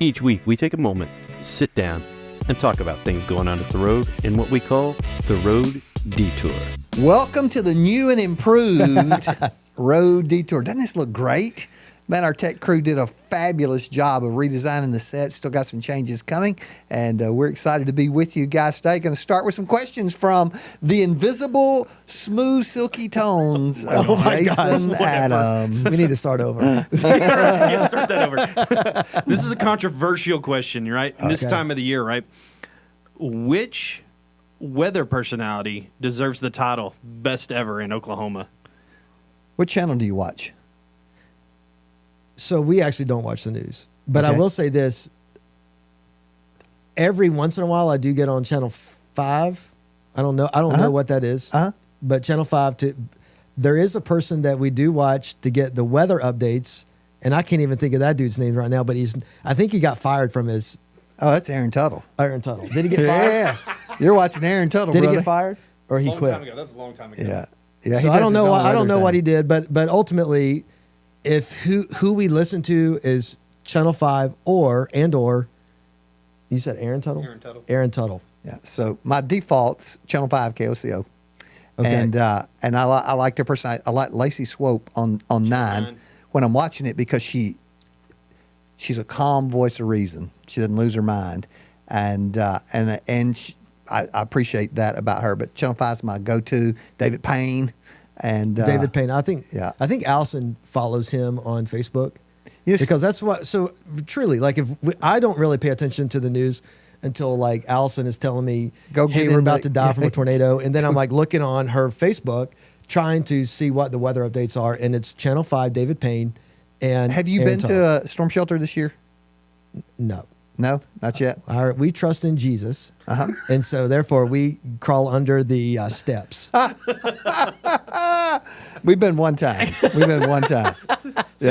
Each week, we take a moment, sit down, and talk about things going on at the road in what we call the Road Detour. Welcome to the new and improved Road Detour. Doesn't this look great? Man, our tech crew did a fabulous job of redesigning the set. Still got some changes coming, and we're excited to be with you guys today. Going to start with some questions from the invisible, smooth, silky tones of Jason Adams. We need to start over. Start that over. This is a controversial question, right? In this time of the year, right? Which weather personality deserves the title best ever in Oklahoma? What channel do you watch? So we actually don't watch the news. But Okay. I will say this. Every once in a while, I do get on Channel 5. I don't know what that is. But Channel 5, there is a person that we do watch to get the weather updates. And I can't even think of that dude's name right now. But I think he got fired from his... Oh, that's Aaron Tuttle. Aaron Tuttle. Did he get fired? Yeah. You're watching Aaron Tuttle, Did brother. he get fired? Or he Long quit? time ago. That's a long time ago. Yeah. Yeah. So he I does don't his know. own I don't weather know what he thing. did, but ultimately, if who we listen to is Channel 5 or you said Aaron Tuttle. Aaron Tuttle. Yeah. So my default's Channel 5 KOCO. Okay. And I like their person. I like Lacey Swope on 9 when I'm watching it because she's a calm voice of reason. She doesn't lose her mind, and I appreciate that about her. But Channel 5 is my go-to. David Payne and David Payne. I think Allison follows him on Facebook because that's what. So truly, like I don't really pay attention to the news until like Allison is telling me, "Hey, we're about to die from a tornado," and then I'm like looking on her Facebook trying to see what the weather updates are, and it's Channel 5, David Payne, and have you been to a storm shelter this year? No. No, not yet. We trust in Jesus, and so therefore we crawl under the steps. We've been one time. So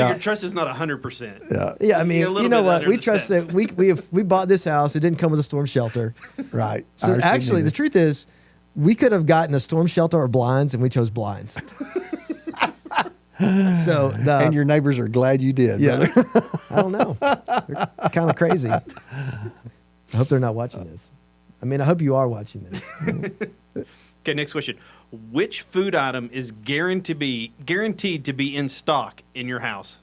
your trust is not 100%. Yeah, I mean, a little you know bit what? under We the trust steps. that we bought this house. It didn't come with a storm shelter. Right. So Ours didn't actually, either. the truth is, we could have gotten a storm shelter or blinds, and we chose blinds. So and your neighbors are glad you did. yeah, brother. I don't know. They're kind of crazy. I hope they're not watching this. I mean, I hope you are watching this. Okay, next question. Which food item is guaranteed to be in stock in your house?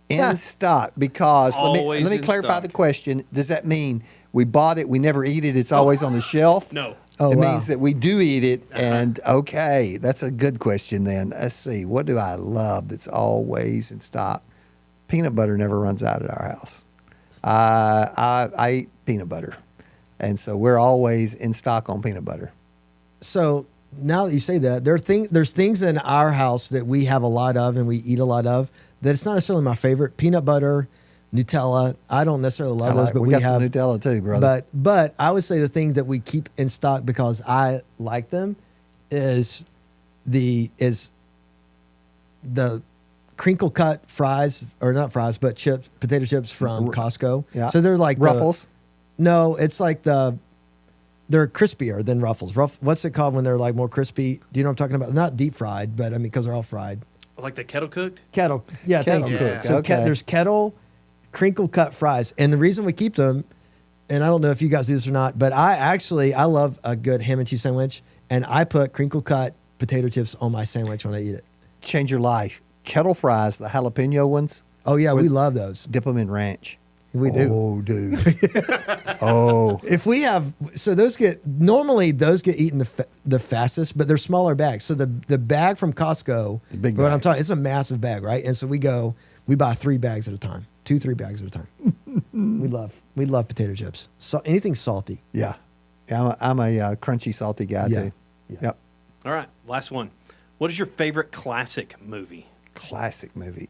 In stock, because Always let me in clarify stock. the question. Does that mean we bought it, we never eat it, it's always on the shelf? No. Oh, It wow. means that we do eat it, and okay, that's a good question then. Let's see. What do I love that's always in stock? Peanut butter never runs out at our house. I eat peanut butter, and so we're always in stock on peanut butter. So now that you say that, there's things in our house that we have a lot of and we eat a lot of that it's not necessarily my favorite. Peanut butter, Nutella. I don't necessarily love those, but we we got have some Nutella too, brother. But I would say the things that we keep in stock because I like them is the crinkle cut fries, or not fries, but potato chips from Costco. Yeah. So they're like Ruffles. No, it's like they're crispier than Ruffles. What's it called when they're like more crispy? Do you know what I'm talking about? Not deep fried, but I mean, because they're all fried. Like the kettle cooked? Kettle. Yeah, Kettle thank you. cooked, So okay. there's kettle, crinkle cut fries. And the reason we keep them, and I don't know if you guys do this or not, but I love a good ham and cheese sandwich, and I put crinkle cut potato chips on my sandwich when I eat it. Change your life. Kettle fries, the jalapeno ones, Oh, yeah, we love those. dip them in ranch. We do. Oh, dude. Oh. If we have, so those get eaten the fastest, but they're smaller bags. So the bag from Costco, The big what I'm bag. talking, it's a massive bag, right? And so we buy 3 bags at a time, 3 bags at a time. we love potato chips. So anything salty. Yeah. I'm a crunchy, salty guy Yeah. too. Yeah. Yep. All right, last one. What is your favorite classic movie? Classic movie.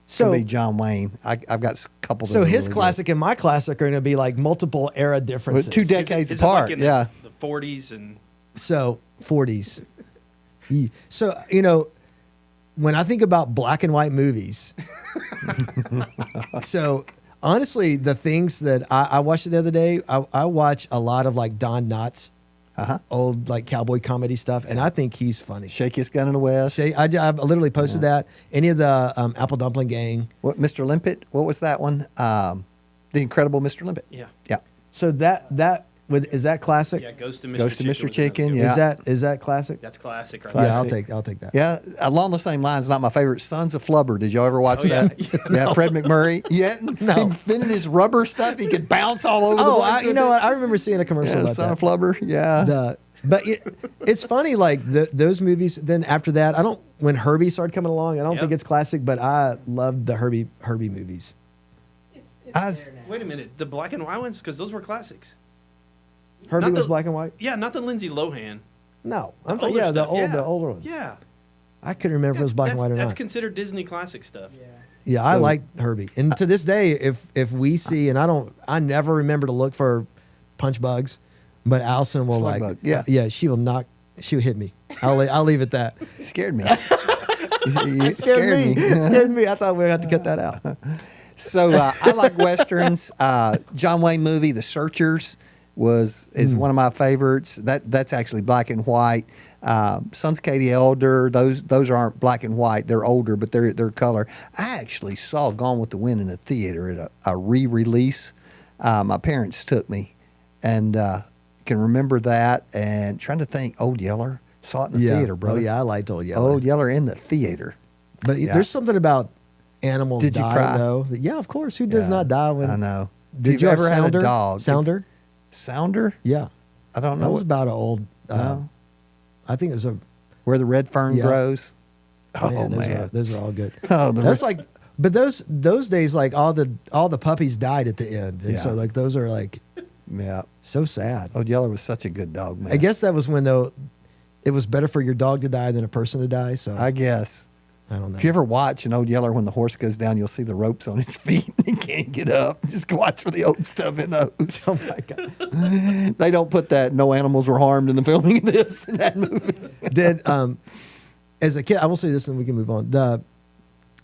So Could be John Wayne. I've got a couple. So that are his really classic and my classic are going to be like multiple era good. differences. Well, 2 decades Is it apart. like in Yeah. the 40s and So 40s. So, when I think about black and white movies, so honestly, the things that I watched the other day, I watch a lot of like Don Knotts old like cowboy comedy stuff, and I think he's funny. Shakiest Gun in the West. I literally posted that. Any of the Apple Dumpling Gang. What, Mr. Limpet? What was that one? The Incredible Mr. Limpet. Yeah. Yeah. So is that classic? Yeah, Ghost of Mr. Ghost of Chicken. Mr. was Chicken, another good yeah. one. Is that classic? That's classic, right? Classic. Yeah, I'll take that. Yeah, along the same lines, not my favorite, Sons of Flubber. Did y'all ever watch yeah. that? Yeah, Fred McMurray. Yeah, No. him invented his rubber stuff. He could bounce all over the place. You know what? I remember seeing a commercial Yeah, about Son that. of Flubber. Yeah. But it's funny, like those movies. Then after that, when Herbie started coming along, I don't think it's classic, but I loved the Herbie movies. Wait a minute, the black and white ones, because those were classics. Herbie Not was the- black and white. Yeah, not the Lindsay Lohan. No, The I'm talking. older Yeah, the stuff, older ones. Yeah, I couldn't remember if it was black and white or That's not. considered Disney classic stuff. Yeah, I So- like Herbie, and to this day, if we see, and I never remember to look for punch bugs, but Allison will Slug like, bug, yeah. yeah, she'll hit me. I'll leave it at that. Scared me. You scared me. It scared me. I thought we had to cut that out. So I like westerns. John Wayne movie, The Searchers, is one of my favorites. That's actually black and white. Sons of Katie Elder, those aren't black and white. They're older, but they're color. I actually saw Gone with the Wind in a theater at a re-release. My parents took me, and can remember that. And trying to think, Old Yeller, saw it in the theater, bro. Oh yeah, I liked Old Yeller. Old Yeller in the theater. But there's something about animals Did you dying, cry? though. Yeah, of course. Who does Yeah, not die when? I know. Did If you you've ever ever had a Sounder? dog? Sounder? Sounder? Yeah, I don't that know was about an old. No. I think it was a. where the red fern Yeah. grows. Oh Man, those are all good. Oh, That's like, but those days, like all the puppies died at the end, and so Yeah. like those are like yeah. so sad. Old Yeller was such a good dog, man. I guess that was when though, it was better for your dog to die than a person to die. So I guess. I don't know. If you ever watch an Old Yeller, when the horse goes down, you'll see the ropes on his feet. He can't get up. Just watch for the old stuff in those. Oh my god! They don't put that no animals were harmed in the filming of this in that movie. Did as a kid, I will say this, and we can move on.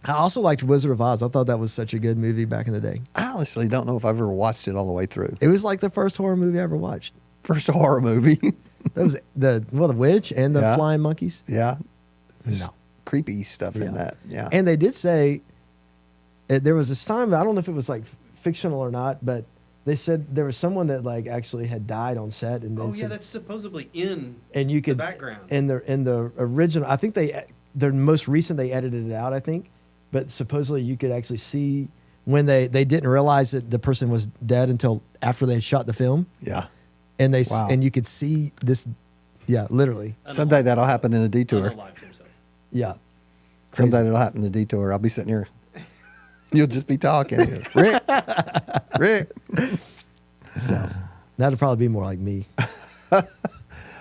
I also liked Wizard of Oz. I thought that was such a good movie back in the day. I honestly don't know if I've ever watched it all the way through. It was like the first horror movie I ever watched. First horror movie. That was the witch and the Yeah. flying monkeys. Yeah. There's No. creepy stuff Yeah. in that. Yeah. And they did say there was this time, I don't know if it was like fictional or not, but they said there was someone that like actually had died on set, and Oh they yeah, said, that's supposedly in and you could the background. in the original. I think their most recent they edited it out, I think, but supposedly you could actually see when they didn't realize that the person was dead until after they had shot the film, Yeah. and Wow. and you could see this, yeah, literally, Someday that'll happen in a detour. Unalived himself. yeah. Someday Crazy. that'll happen in a detour. I'll be sitting here. You'll just be talking. Rick. So that'd probably be more like me.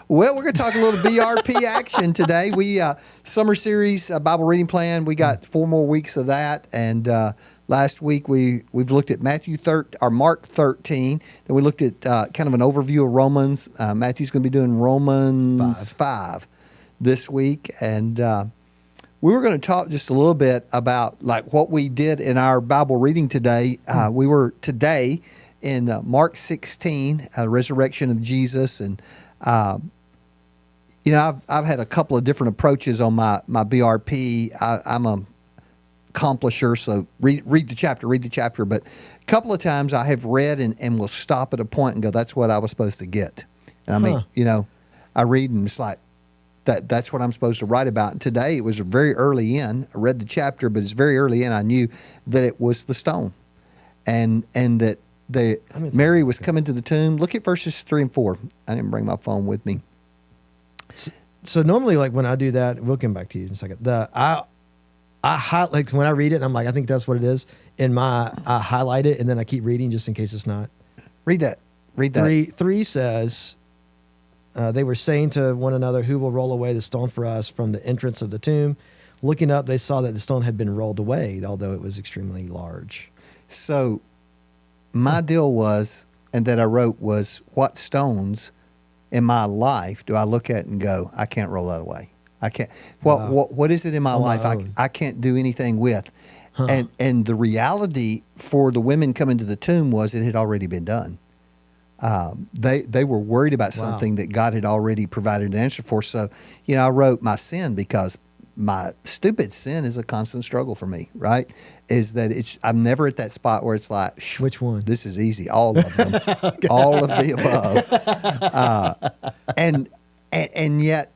Well, we're going to talk a little BRP action today. We summer series Bible reading plan. We got 4 more weeks of that, and last week we've looked at Mark 13. Then we looked at kind of an overview of Romans. Matthew's going to be doing Romans 5 this week, and we were going to talk just a little bit about like what we did in our Bible reading today. We were today in Mark 16, resurrection of Jesus, and you know, I've had a couple of different approaches on my BRP. I'm a accomplisher, so read the chapter. But a couple of times I have read and will stop at a point and go, that's what I was supposed to get. And I mean, you know, I read and it's like, that's what I'm supposed to write about. And today it was very early in. I read the chapter, but it's very early in. I knew that it was the stone, and that Mary was coming to the tomb. Look at verses 3 and 4. I didn't bring my phone with me. So normally, like when I do that, we'll come back to you in a second. I like when I read it, and I'm like, I think that's what it is. I highlight it, and then I keep reading just in case it's not. Read that. 3 says, they were saying to one another, "Who will roll away the stone for us from the entrance of the tomb?" Looking up, they saw that the stone had been rolled away, although it was extremely large. So my deal was, and that I wrote was, what stones in my life do I look at and go, I can't roll that away. I can't. What is it in my On my life own. I can't do anything with? And the reality for the women coming to the tomb was it had already been done. They were worried about something that God had already provided an answer for. So, I wrote my sin because my stupid sin is a constant struggle for me, right? Is that I'm never at that spot where it's like, which one? This is easy. All of them. All of the above. And yet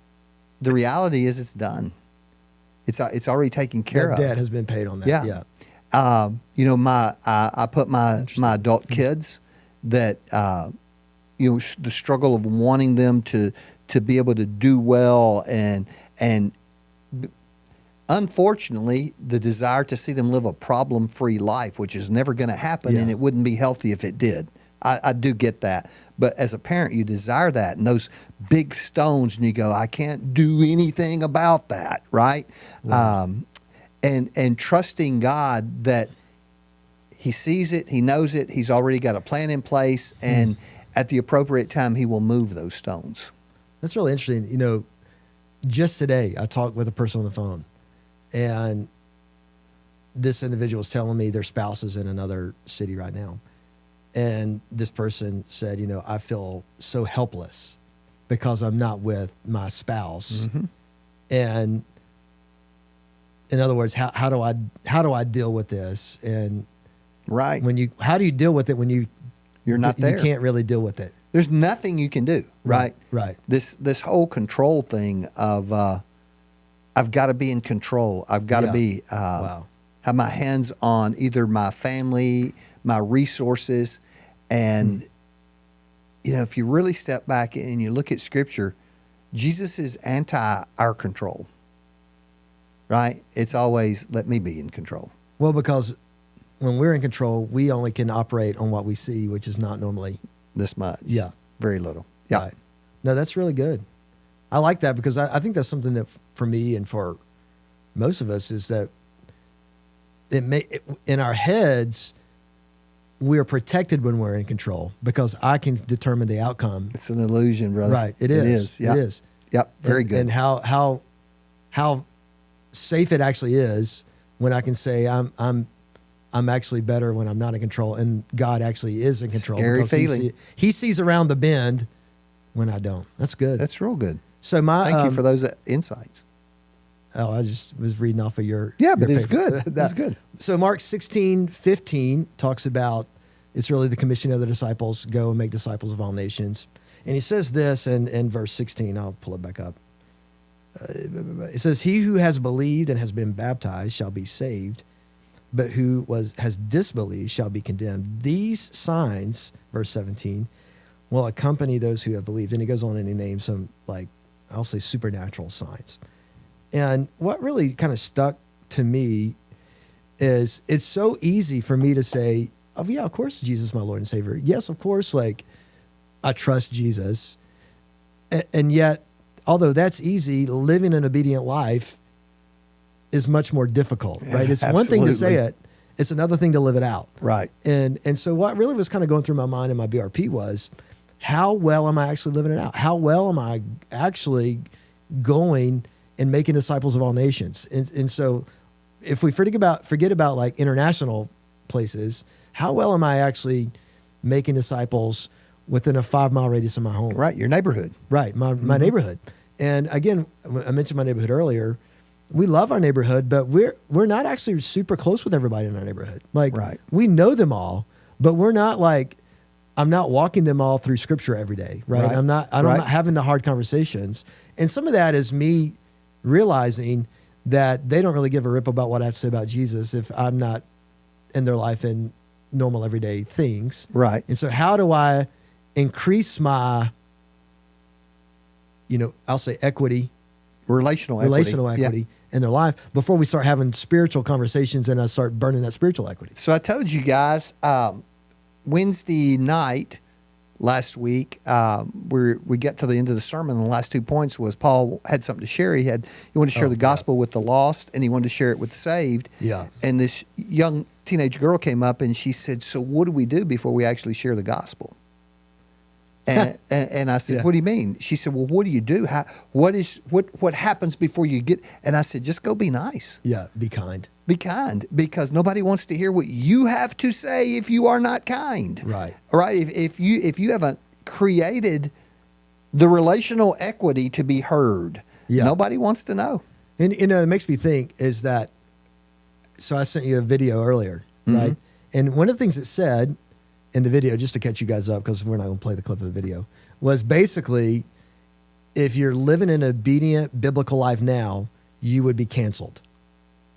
the reality is it's done. It's already taken care of. Debt has been paid on that. Yeah. I put my adult kids that, the struggle of wanting them to be able to do well and unfortunately, the desire to see them live a problem-free life, which is never going to happen, and it wouldn't be healthy if it did. I do get that. But as a parent, you desire that. And those big stones, and you go, I can't do anything about that, right? And trusting God that He sees it, He knows it, He's already got a plan in place, and at the appropriate time, He will move those stones. That's really interesting. Just today, I talked with a person on the phone, and this individual was telling me their spouse is in another city right now. And this person said, I feel so helpless because I'm not with my spouse. Mm-hmm. And in other words, how do I deal with this? And right, how do you deal with it when you're not there? You can't really deal with it. There's nothing you can do, right? Right. This whole control thing of I've got to be in control. I've got to be have my hands on either my family, my resources, and if you really step back and you look at Scripture, Jesus is anti our control. Right? It's always let me be in control. Well, because when we're in control, we only can operate on what we see, which is not normally this much. Yeah. Very little. Yeah. Right. No, that's really good. I like that because I think that's something that for me and for most of us is that in our heads, we're protected when we're in control because I can determine the outcome. It's an illusion, brother. Right. It is. Yep. It is. Yep. Very good. And how safe it actually is when I can say I'm actually better when I'm not in control, and God actually is in control. Scary feeling. He sees around the bend when I don't. That's good. That's real good. So thank you for those insights. Oh, I just was reading off of your but your it's good. That's good. So Mark 16:15 talks about it's really the commission of the disciples, go and make disciples of all nations. And he says this in verse 16. I'll pull it back up. It says, he who has believed and has been baptized shall be saved, but who has disbelieved shall be condemned. These signs, verse 17, will accompany those who have believed. And he goes on and he names some, I'll say supernatural signs. And what really kind of stuck to me is it's so easy for me to say, oh, yeah, of course Jesus is my Lord and Savior. Yes, of course, I trust Jesus. And yet, although that's easy, living an obedient life is much more difficult, right? It's one thing to say it. It's another thing to live it out. Right. And so what really was kind of going through my mind in my BRP was, how well am I actually living it out? How well am I actually going and making disciples of all nations? And so if we forget about like international places, how well am I actually making disciples within a 5-mile radius of my home? Right, your neighborhood. Right, my neighborhood. And again, I mentioned my neighborhood earlier. We love our neighborhood, but we're not actually super close with everybody in our neighborhood. Right. We know them all, but we're not I'm not walking them all through Scripture every day, right? I'm not having the hard conversations. And some of that is me realizing that they don't really give a rip about what I have to say about Jesus if I'm not in their life in normal everyday things. Right. And so how do I increase my, I'll say equity, relational equity in their life before we start having spiritual conversations and I start burning that spiritual equity. So I told you guys Wednesday night last week, we got to the end of the sermon, and the last 2 points was Paul had something to share. He wanted to share the gospel with the lost, and he wanted to share it with the saved. Yeah. And this young teenage girl came up and she said, so what do we do before we actually share the gospel? And I said, what do you mean? She said, well, what do you do? What happens before you get? And I said, just go be nice. Yeah, be kind. Be kind, because nobody wants to hear what you have to say if you are not kind. Right. Right. If you haven't created the relational equity to be heard, nobody wants to know. And it makes me think is that. So I sent you a video earlier, right? And one of the things it said in the video, just to catch you guys up, because we're not going to play the clip of the video, was basically, if you're living an obedient biblical life now, you would be canceled.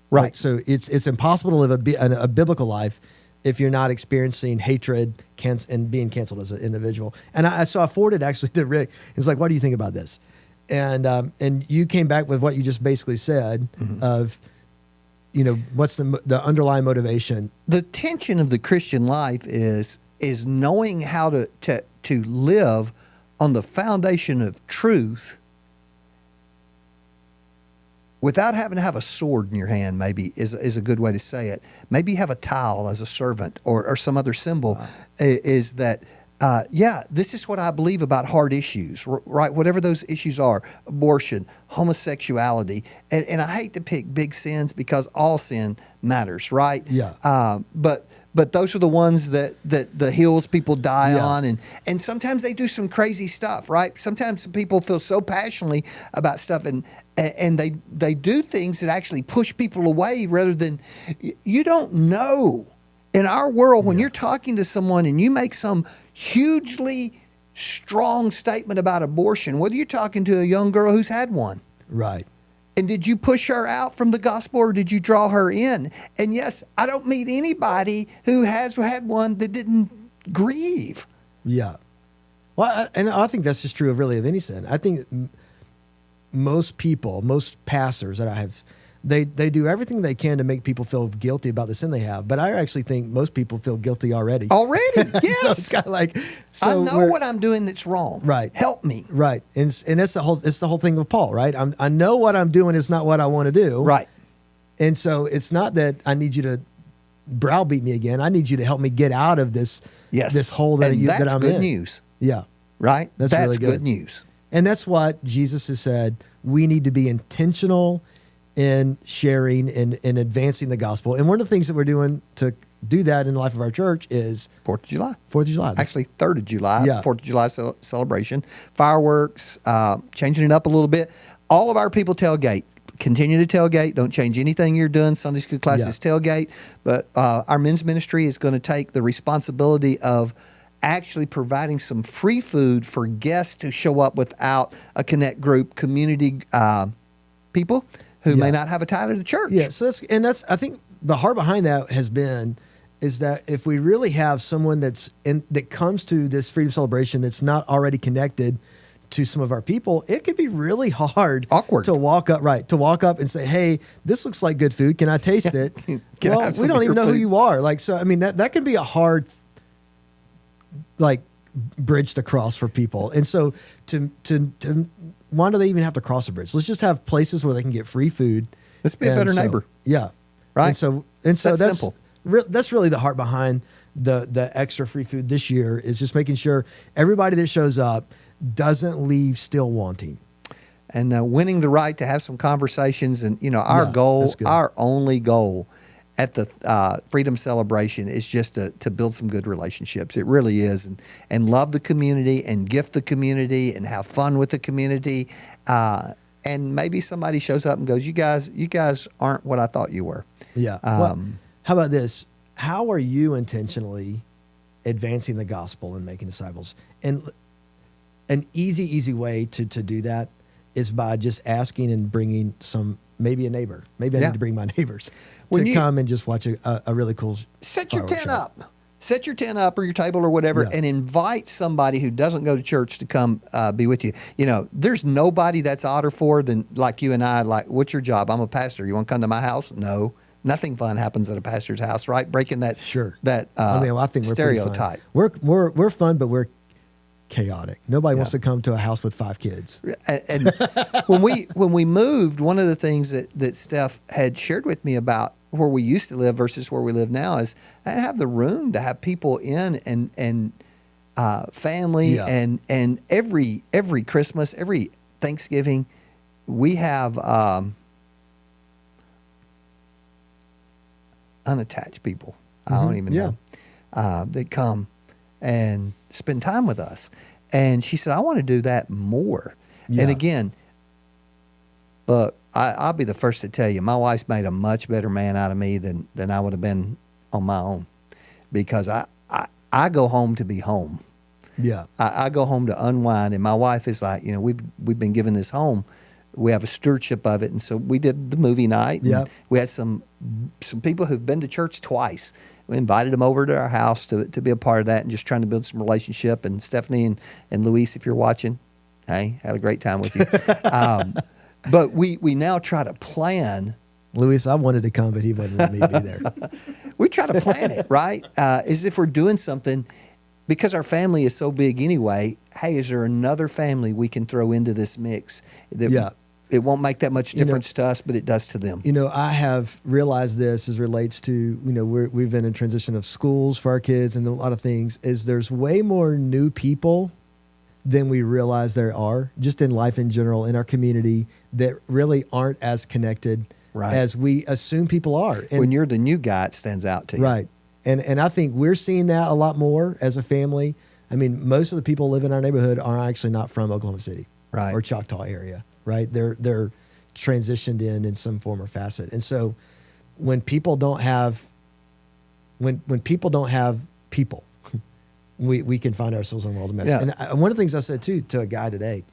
Right. Like, so it's impossible to live a biblical life if you're not experiencing hatred and being canceled as an individual. And I forwarded actually to Rick. It's like, what do you think about this? And you came back with what you just basically said of, what's the underlying motivation? The tension of the Christian life is knowing how to live on the foundation of truth without having to have a sword in your hand, maybe is a good way to say it. Maybe you have a towel as a servant or some other symbol. Is that, this is what I believe about hard issues, right? Whatever those issues are, abortion, homosexuality. And I hate to pick big sins because all sin matters, right? Yeah. But those are the ones that the hills people die on. And sometimes they do some crazy stuff, right? Sometimes people feel so passionately about stuff and they do things that actually push people away rather than, you don't know. In our world, when you're talking to someone and you make some hugely strong statement about abortion, whether you're talking to a young girl who's had one. Right. And did you push her out from the gospel or did you draw her in? And yes, I don't meet anybody who has had one that didn't grieve. Yeah. Well, and I think that's just true of really of any sin. I think most people, most pastors that I have, they do everything they can to make people feel guilty about the sin they have. But I actually think most people feel guilty already. Already, yes. So it's kind of like, I know what I'm doing that's wrong. Right. Help me. Right. And that's it's the whole thing with Paul, right? I know what I'm doing is not what I want to do. Right. And so it's not that I need you to browbeat me again. I need you to help me get out of this hole that I'm in. That's good news. Yeah. Right? That's really good news. And that's what Jesus has said. We need to be intentional in sharing and advancing the gospel. And one of the things that we're doing to do that in the life of our church is 4th of July. 4th of July. Actually, 3rd of July, Yeah. 4th of July celebration. Fireworks, changing it up a little bit. All of our people tailgate. Continue to tailgate. Don't change anything you're doing. Sunday school classes tailgate. But our men's ministry is going to take the responsibility of actually providing some free food for guests who show up without a Connect group, community people who may not have a tie to the church. Yeah, so that's I think the heart behind that has been is that if we really have someone that comes to this freedom celebration that's not already connected to some of our people, it could be really awkward to walk up and say, "Hey, this looks like good food. Can I taste it?" Well, we don't even know who you are. Like, so I mean that can be a hard bridge to cross for people. And so to why do they even have to cross a bridge? Let's just have places where they can get free food. Let's be a better neighbor. Yeah. Right. And so that's simple. That's really the heart behind the extra free food this year is just making sure everybody that shows up doesn't leave still wanting. And winning the right to have some conversations. And, our goal, our only goal at the Freedom Celebration is just to build some good relationships. It really is. And love the community and gift the community and have fun with the community. And maybe somebody shows up and goes, you guys aren't what I thought you were. Yeah. How about this? How are you intentionally advancing the gospel and making disciples? And an easy way to do that is by just asking and bringing maybe a neighbor. Maybe I need to bring my neighbors to come and just watch a really cool Set your tent up. Set your tent up or your table or whatever and invite somebody who doesn't go to church to come be with you. There's nobody that's odder for than like you and I. Like, what's your job? I'm a pastor. You want to come to my house? No. Nothing fun happens at a pastor's house, right? Breaking that I think stereotype. We're fun, but we're chaotic. Nobody wants to come to a house with 5 kids. And when we moved, one of the things that Steph had shared with me about where we used to live versus where we live now is I didn't have the room to have people in and family and every Christmas, every Thanksgiving, we have unattached people. I don't even know. That come and spend time with us. And she said, I want to do that more. Yeah. And again, look, I'll be the first to tell you, my wife's made a much better man out of me than I would have been on my own, because I go home to be home. Yeah. I go home to unwind, and my wife is like, we've been given this home. We have a stewardship of it. And so we did the movie night. Yeah. We had some people who've been to church twice. We invited them over to our house to be a part of that, and just trying to build some relationship. And Stephanie and Luis, if you're watching, hey, had a great time with you. But we now try to plan. Luis, I wanted to come, but he wouldn't let me be there. We try to plan it, right? As if we're doing something, because our family is so big anyway. Hey, is there another family we can throw into this mix? It won't make that much difference to us, but it does to them. I have realized this as relates to, we've been in transition of schools for our kids and a lot of things, is there's way more new people than we realize there are, just in life in general, in our community, that really aren't as connected as we assume people are. And when you're the new guy, it stands out to you. Right. And I think we're seeing that a lot more as a family. I mean, most of the people who live in our neighborhood are actually not from Oklahoma City or Choctaw area, right? They're transitioned in some form or facet. And so when people don't have people, we can find ourselves in a world of mess. Yeah. And one of the things I said to a guy today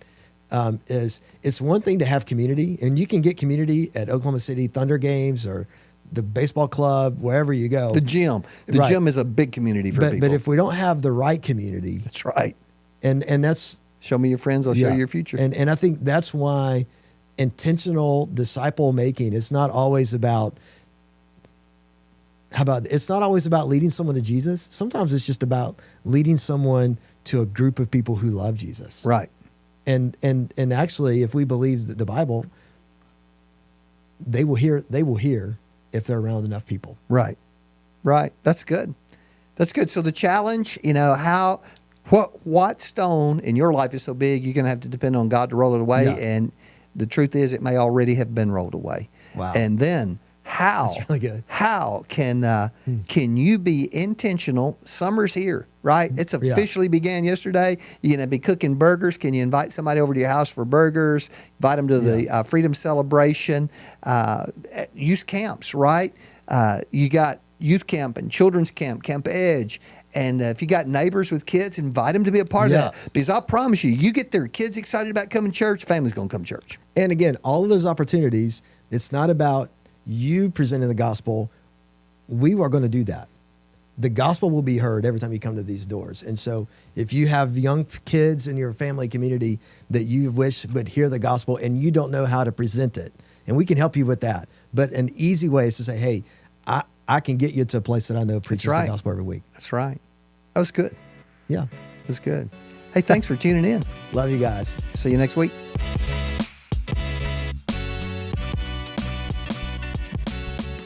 is it's one thing to have community, and you can get community at Oklahoma City Thunder games or the baseball club, wherever you go. The gym. The gym is a big community for people. But if we don't have the right community. That's right. And that's... Show me your friends, I'll show you your future. And I think that's why intentional disciple making is not always about... it's not always about leading someone to Jesus. Sometimes it's just about leading someone to a group of people who love Jesus. Right. And actually, if we believe that the Bible, they will hear if they're around enough people. Right. That's good. So the challenge, what stone in your life is so big, you're going to have to depend on God to roll it away. Yeah. And the truth is, it may already have been rolled away. Wow. And then how? That's really good. How can you be intentional? Summer's here, right? It's officially began yesterday. You're going to be cooking burgers. Can you invite somebody over to your house for burgers? Invite them to the Freedom Celebration. Youth camps, right? You got youth camp and children's camp, Camp Edge. And if you got neighbors with kids, invite them to be a part of that. Because I promise you get their kids excited about coming to church, family's going to come to church. And again, all of those opportunities, it's not about you presenting the gospel. We are going to do that. The gospel will be heard every time you come to these doors. And so if you have young kids in your family community that you wish would hear the gospel and you don't know how to present it, and we can help you with that. But an easy way is to say, hey, I can get you to a place that I know preaches the gospel every week. That's right. That was good. Yeah. That was good. Hey, thanks for tuning in. Love you guys. See you next week.